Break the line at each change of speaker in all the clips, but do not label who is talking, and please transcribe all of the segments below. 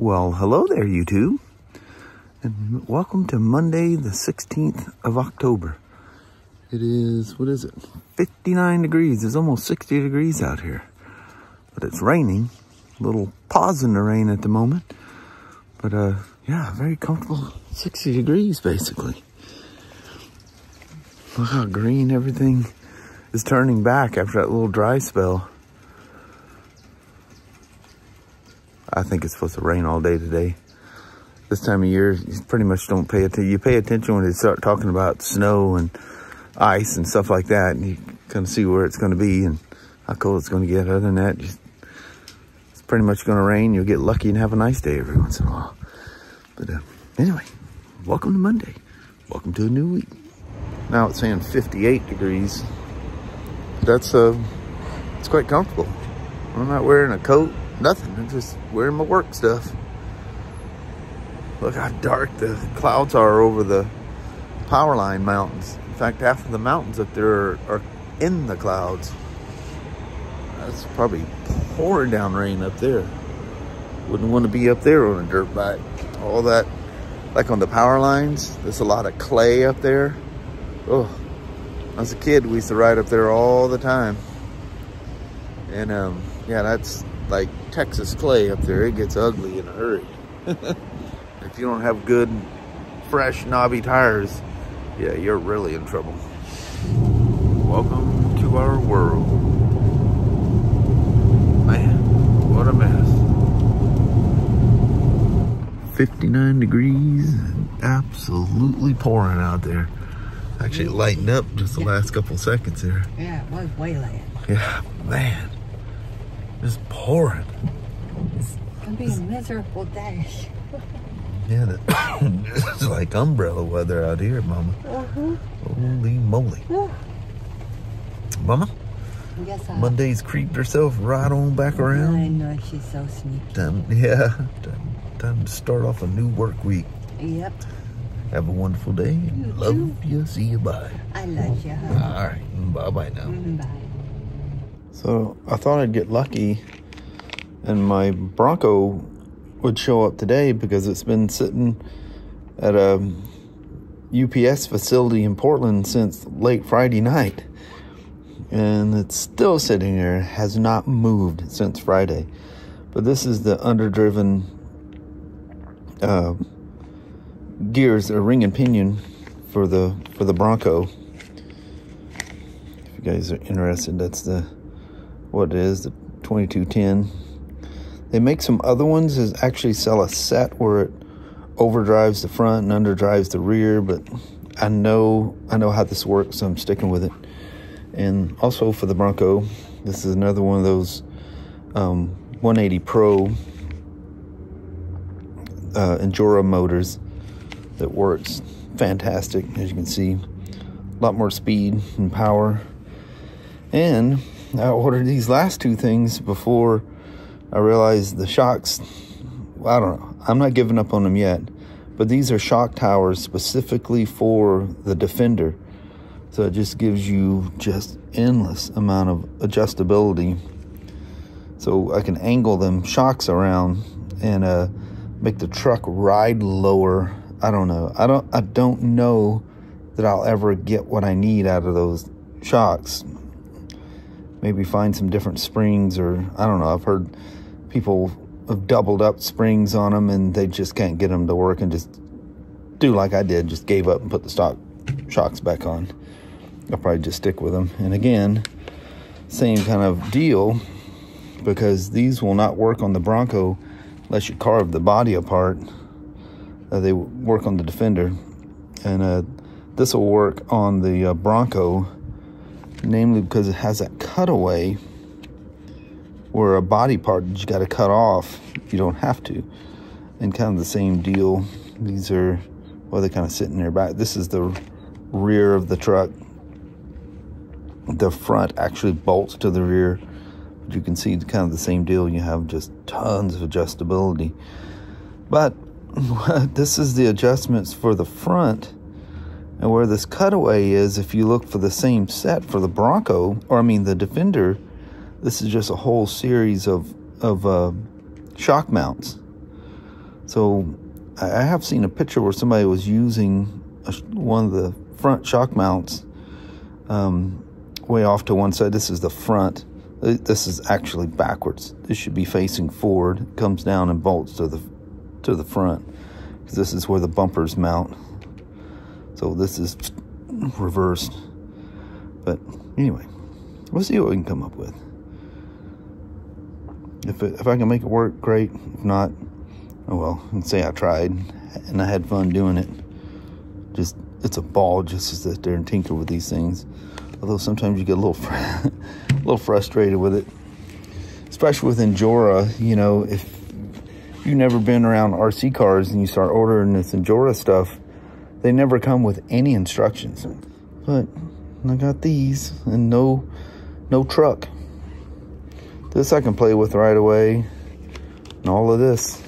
Well, hello there, YouTube, and welcome to Monday, the 16th of October. It is, 59 degrees. It's almost 60 degrees out here, but it's raining. A little pause in the rain at the moment, but yeah, very comfortable 60 degrees, basically. Look how green everything is turning back after that little dry spell. I think it's supposed to rain all day today. This time of year, you pretty much don't pay attention. You pay attention when they start talking about snow and ice and stuff like that, and you kind of see where it's going to be and how cold it's going to get. Other than that, it's pretty much going to rain. You'll get lucky and have a nice day every once in a while. But anyway, welcome to Monday. Welcome to a new week. Now it's saying 58 degrees. That's it's quite comfortable. I'm not wearing a coat. Nothing, I'm just wearing my work stuff. Look how dark the clouds are over the power line mountains. In fact, half of the mountains up there are in the clouds. That's probably pouring down rain up there. Wouldn't want to be up there on a dirt bike. All that, like on the power lines, there's a lot of clay up there. Oh, as a kid, we used to ride up there all the time. And yeah, that's like Texas clay up there. It gets ugly in a hurry. If you don't have good, fresh, knobby tires, yeah, you're really in trouble. Welcome to our world. Man, what a mess. 59 degrees and absolutely pouring out there. Actually lightened up just the last couple seconds there.
Yeah, it was way late.
Yeah, man. Just pouring.
It's gonna be a miserable day.
Yeah, it's like umbrella weather out here, Mama. Holy moly. Mama?
Yes,
Monday's creeped herself right on back around.
I know, she's so sneaky.
Time to start off a new work week.
Yep.
Have a wonderful day.
You
Love
too.
you. See you. Bye.
I love you.
All right. Bye-bye now.
Bye.
So I thought I'd get lucky and my Bronco would show up today because it's been sitting at a UPS facility in Portland since late Friday night. And it's still sitting there, has not moved since Friday. But this is the underdriven gears, a ring and pinion for the Bronco. If you guys are interested, that's what it is, the 2210. They make some other ones that actually sell a set where it overdrives the front and underdrives the rear, but I know how this works, so I'm sticking with it. And also for the Bronco, this is another one of those 180 Pro Injora motors that works fantastic, as you can see. A lot more speed and power. And I ordered these last two things before I realized the shocks, I don't know, I'm not giving up on them yet, but these are shock towers specifically for the Defender. So it just gives you just endless amount of adjustability. So I can angle them shocks around and make the truck ride lower. I don't know. I don't know that I'll ever get what I need out of those shocks. Maybe find some different springs, or I don't know. I've heard people have doubled up springs on them and they just can't get them to work, and just do like I did, just gave up and put the stock shocks back on. I'll probably just stick with them. And again, same kind of deal, because these will not work on the Bronco unless you carve the body apart. They work on the Defender, and this will work on the Bronco, namely because it has that cutaway where a body part you got to cut off. You don't have to. And kind of the same deal. These are, well, they kind of sit in their back. This is the rear of the truck. The front actually bolts to the rear. But you can see kind of the same deal. You have just tons of adjustability. But this is the adjustments for the front. And where this cutaway is, if you look for the same set for the Bronco, or I mean the Defender, this is just a whole series of shock mounts. So I have seen a picture where somebody was using one of the front shock mounts way off to one side. This is the front. This is actually backwards. This should be facing forward. It comes down and bolts to the front, because this is where the bumpers mount. So this is reversed. But anyway, we'll see what we can come up with. If I can make it work, great. If not, oh well, I can say I tried and I had fun doing it. Just, it's a ball just to sit there and tinker with these things. Although sometimes you get a little frustrated with it, especially with Injora. You know, if you've never been around RC cars and you start ordering this Injora stuff, they never come with any instructions. But I got these and no truck. This I can play with right away, and all of this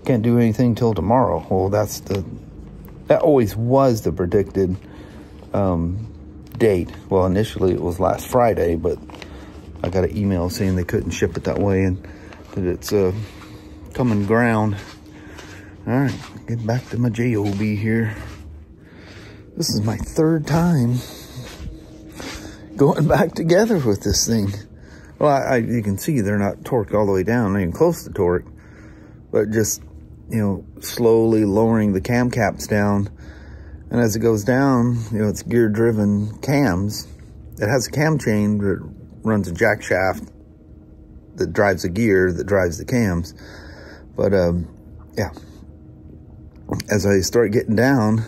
can't do anything till tomorrow. Well, that always was the predicted date. Well, initially it was last Friday, but I got an email saying they couldn't ship it that way and that it's coming ground. All right, get back to my JOB here. This is my third time going back together with this thing. Well, you can see they're not torqued all the way down, not even close to torque, but just, you know, slowly lowering the cam caps down. And as it goes down, you know, it's gear driven cams. It has a cam chain that runs a jack shaft that drives a gear that drives the cams. But yeah, as I start getting down,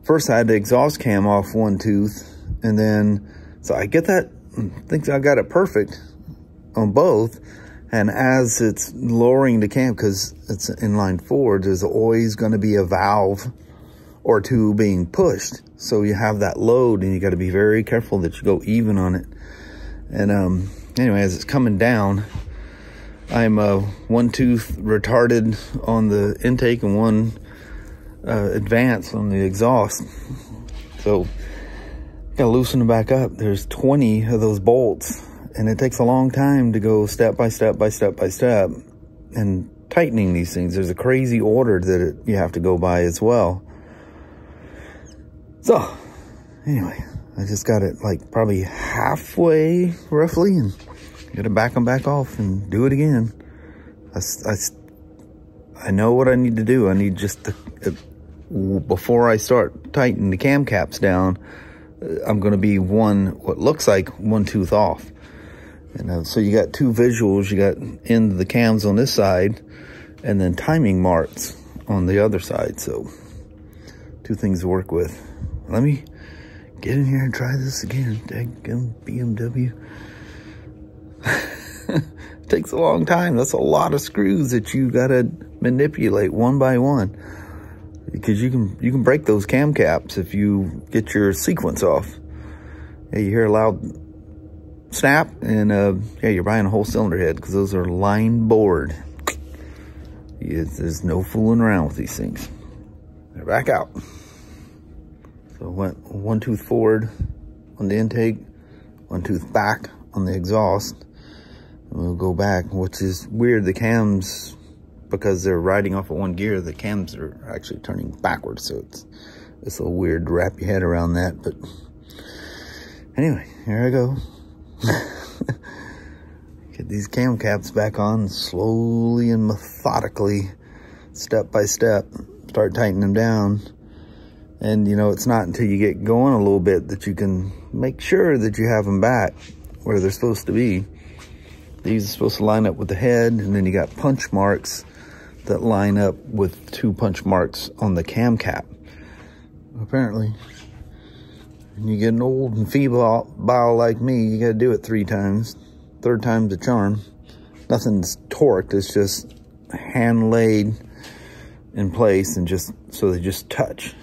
first I had the exhaust cam off one tooth, and then, so I get that, think I got it perfect on both. And as it's lowering the cam, because it's inline forward, there's always going to be a valve or two being pushed. So you have that load, and you got to be very careful that you go even on it. And anyway, as it's coming down, I'm one tooth retarded on the intake and one advanced on the exhaust. So gotta loosen it back up. There's 20 of those bolts, and it takes a long time to go step by step by step by step and tightening these things. There's a crazy order that you have to go by as well. So anyway, I just got it like probably halfway roughly, and gotta back them back off and do it again. I know what I need to do. I need just to, before I start tightening the cam caps down, I'm going to be what looks like one tooth off. And so you got two visuals. You got end of the cams on this side, and then timing marks on the other side. So two things to work with. Let me get in here and try this again. Daggum BMW. It takes a long time. That's a lot of screws that you got to manipulate one by one, because you can break those cam caps if you get your sequence off. Yeah, you hear a loud snap, and yeah, you're buying a whole cylinder head, because those are line bored. There's no fooling around with these things. They're back out. So went one tooth forward on the intake, one tooth back on the exhaust, and we'll go back, which is weird. The cams, because they're riding off of one gear, the cams are actually turning backwards, so it's a little weird to wrap your head around that. But anyway, here I go. Get these cam caps back on, slowly and methodically, step by step, start tightening them down. And you know, it's not until you get going a little bit that you can make sure that you have them back where they're supposed to be. These are supposed to line up with the head, and then you got punch marks that line up with two punch marks on the cam cap. Apparently, when you get an old and feeble like me, you gotta do it 3 times. Third time's the charm. Nothing's torqued, it's just hand laid in place, and just so they just touch.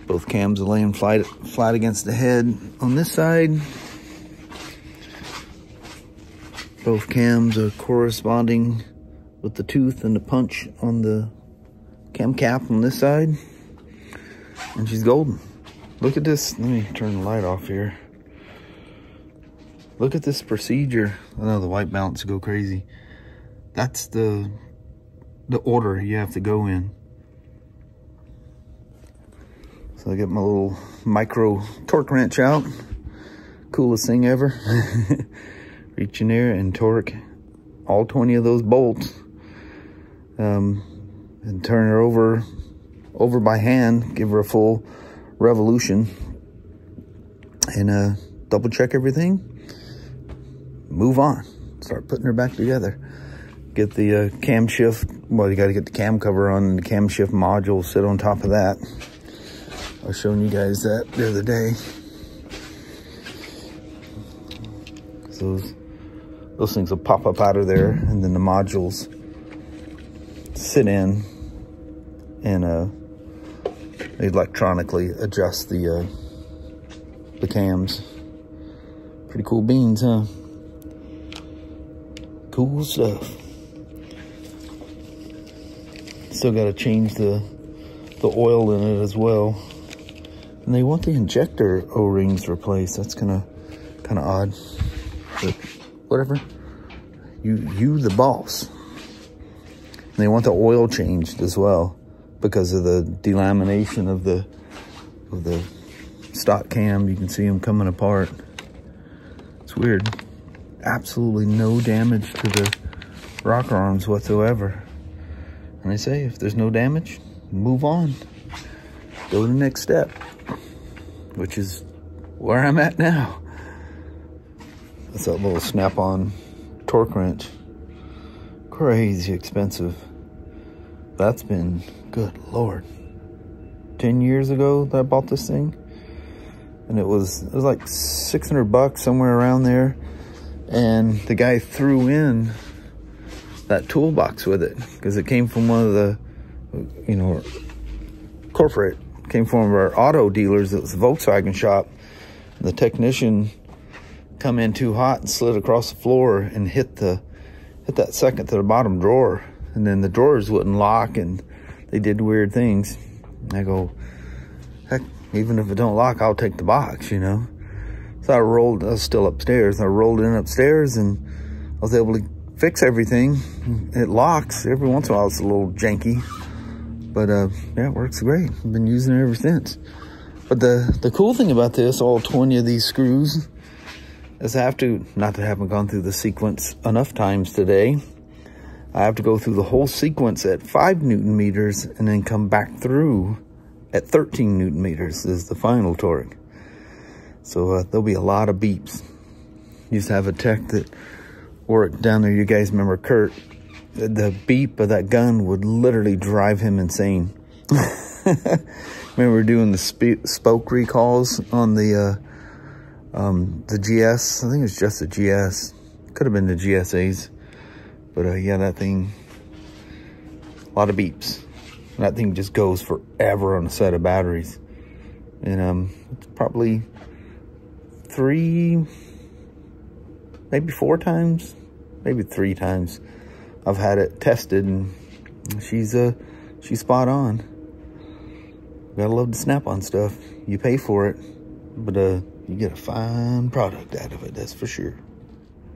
Both cams are laying flat against the head on this side. Both cams are corresponding with the tooth and the punch on the cam cap on this side. And she's golden. Look at this. Let me turn the light off here. Look at this procedure. I know the white balance go crazy. That's the the order you have to go in. So I get my little micro torque wrench out. Coolest thing ever. Reach in there and torque all 20 of those bolts. And turn her over by hand, give her a full revolution, and double check everything, move on, start putting her back together. Get the cam shift, well, you got to get the cam cover on, and the cam shift module sit on top of that. I was showing you guys that the other day. So those things will pop up out of there, and then the modules sit in, and electronically adjust the cams. Pretty cool beans, huh? Cool stuff. Still got to change the oil in it as well, and they want the injector O-rings replaced. That's kind of odd, but whatever. You the boss. And they want the oil changed as well, because of the delamination of the stock cam. You can see them coming apart. It's weird. Absolutely no damage to the rocker arms whatsoever. And I say, if there's no damage, move on. Go to the next step, which is where I'm at now. That's that little snap-on torque wrench. Crazy expensive. That's been, good Lord, 10 years ago that I bought this thing, and it was like $600, somewhere around there. And the guy threw in that toolbox with it, because it came from one of the, you know, corporate, came from our auto dealers. It was a Volkswagen shop. The technician come in too hot and slid across the floor and hit that second to the bottom drawer, and then the drawers wouldn't lock, and they did weird things. And I go, heck, even if it don't lock, I'll take the box, you know. So I was still upstairs. I rolled in upstairs, and I was able to fix everything. It locks. Every once in a while it's a little janky, but yeah, it works great. I've been using it ever since. But the cool thing about this, all 20 of these screws, is I have to, not that I haven't gone through the sequence enough times today, I have to go through the whole sequence at 5 Newton meters and then come back through at 13 Newton meters is the final torque. So there'll be a lot of beeps. Used to have a tech that worked down there, you guys remember Kurt? The beep of that gun would literally drive him insane. Remember doing the spoke recalls on the GS? I think it was just the GS. Could have been the GSAs. But yeah, that thing, a lot of beeps. That thing just goes forever on a set of batteries. And it's probably 3, maybe 4 times, maybe 3 times I've had it tested, and she's spot on. Gotta love the snap-on stuff. You pay for it, but you get a fine product out of it, that's for sure.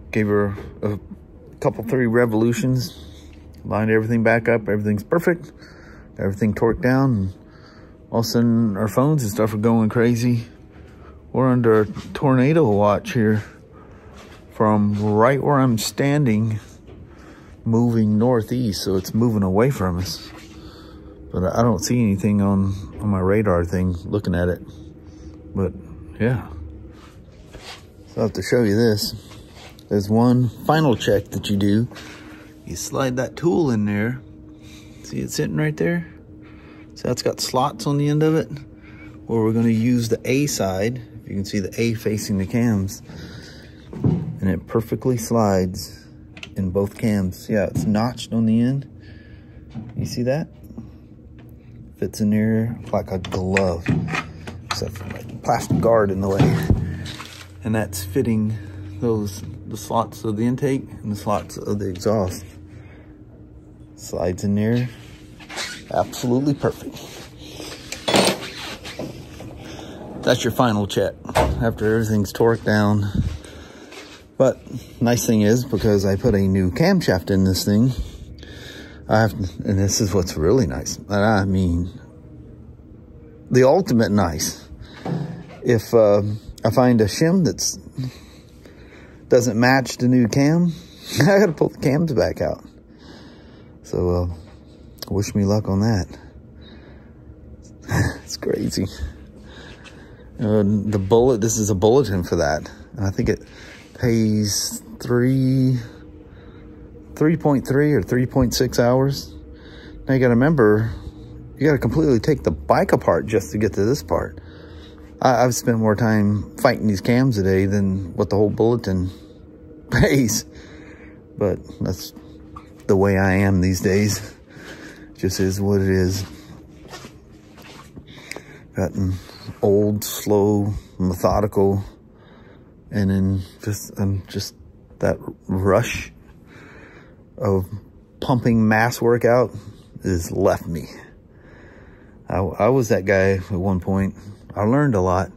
Gave her a couple 3 revolutions, lined everything back up, everything's perfect, everything torqued down, and all of a sudden our phones and stuff are going crazy. We're under a tornado watch here from right where I'm standing, moving northeast, so it's moving away from us. But I don't see anything on my radar thing looking at it. But yeah, so I have to show you this. There's one final check that you do. You slide that tool in there. See it sitting right there? So that's got slots on the end of it, where we're gonna use the A side. If you can see the A facing the cams. And it perfectly slides in both cams. Yeah, it's notched on the end. You see that? Fits in there like a glove, except for like a plastic guard in the way. And that's fitting the slots of the intake and the slots of the exhaust. Slides in there, absolutely perfect. That's your final check after everything's torqued down. But nice thing is, because I put a new camshaft in this thing, and this is what's really nice. I mean, the ultimate nice. If I find a shim that's doesn't match the new cam, I gotta pull the cams back out. So wish me luck on that. It's crazy. The bullet, this is a bulletin for that, and I think it pays 3.3 or 3.6 hours. Now you gotta remember, you gotta completely take the bike apart just to get to this part. I've spent more time fighting these cams today than what the whole bulletin pays. But that's the way I am these days. Just is what it is. Gotten old, slow, methodical, and then just that rush of pumping mass workout has left me. I was that guy at one point. I learned a lot.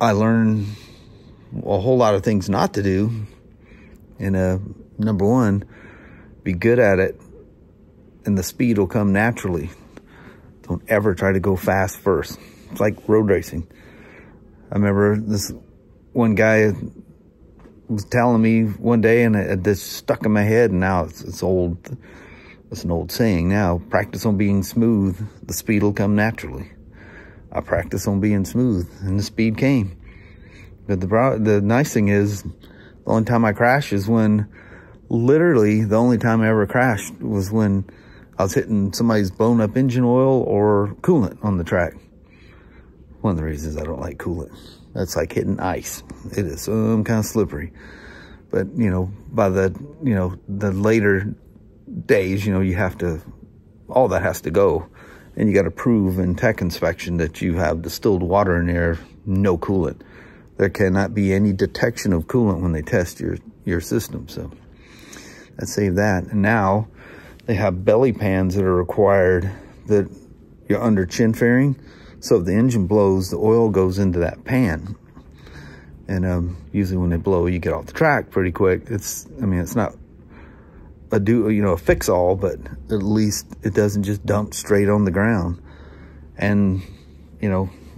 I learned a whole lot of things not to do. And number one, be good at it, and the speed will come naturally. Don't ever try to go fast first. It's like road racing. I remember this one guy was telling me one day, and it just stuck in my head, and now it's old. It's an old saying now. Practice on being smooth, the speed will come naturally. I practiced on being smooth, and the speed came. But the nice thing is, the only time I crashed is when, literally, the only time I ever crashed was when I was hitting somebody's blown up engine oil or coolant on the track. One of the reasons I don't like coolant. That's like hitting ice. It is some kind of slippery. But, you know, by the later days, you have to, all that has to go. And you got to prove in tech inspection that you have distilled water in there, no coolant. There cannot be any detection of coolant when they test your system. So that saved that. And now they have belly pans that are required that you're under chin fairing. So if the engine blows, the oil goes into that pan. And usually when they blow, you get off the track pretty quick. It's not a fix all, but at least it doesn't just dump straight on the ground and,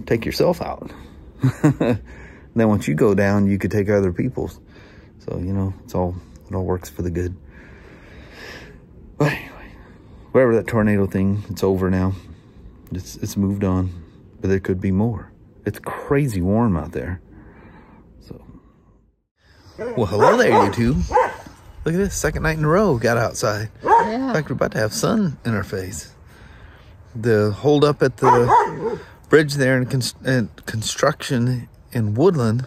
take yourself out. Then once you go down, you could take other people's. So, it all works for the good. But anyway, whatever that tornado thing, it's over now. It's moved on, but there could be more. It's crazy warm out there. So, well, hello there, YouTube. Look at this, second night in a row, got outside.
Yeah.
In fact, we're about to have sun in our face. The hold up at the bridge there in construction in Woodland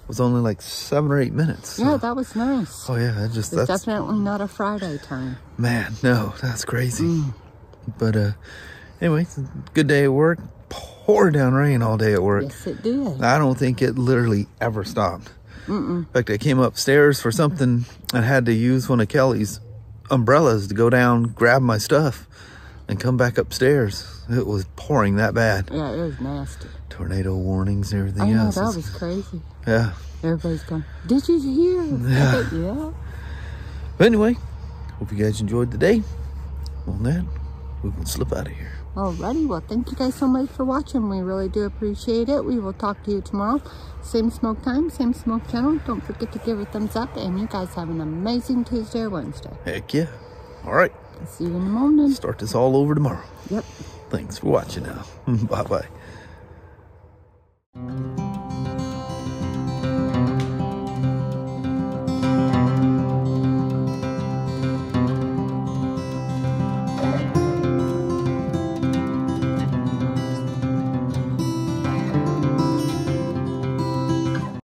was only like 7 or 8 minutes. So.
Yeah, that was nice.
Oh yeah,
that's definitely not a Friday time.
Man, no, that's crazy. But anyway, it's a good day at work. Poured down rain all day at work.
Yes, it did.
I don't think it literally ever stopped. In fact, I came upstairs for something and had to use one of Kelly's umbrellas to go down, grab my stuff, and come back upstairs. It was pouring that bad.
Yeah, it was nasty.
Tornado warnings and everything
I know,
else.
that was crazy.
Yeah.
Everybody's going, did you hear?
Yeah.
Yeah.
But anyway, hope you guys enjoyed the day. On that, we will slip out of here.
Alrighty, well, thank you guys so much for watching. We really do appreciate it. We will talk to you tomorrow. Same smoke time, same smoke channel. Don't forget to give it a thumbs up. And you guys have an amazing Tuesday or Wednesday.
Heck yeah. All right.
See you in the morning.
Start this all over tomorrow.
Yep.
Thanks for watching now. Bye-bye.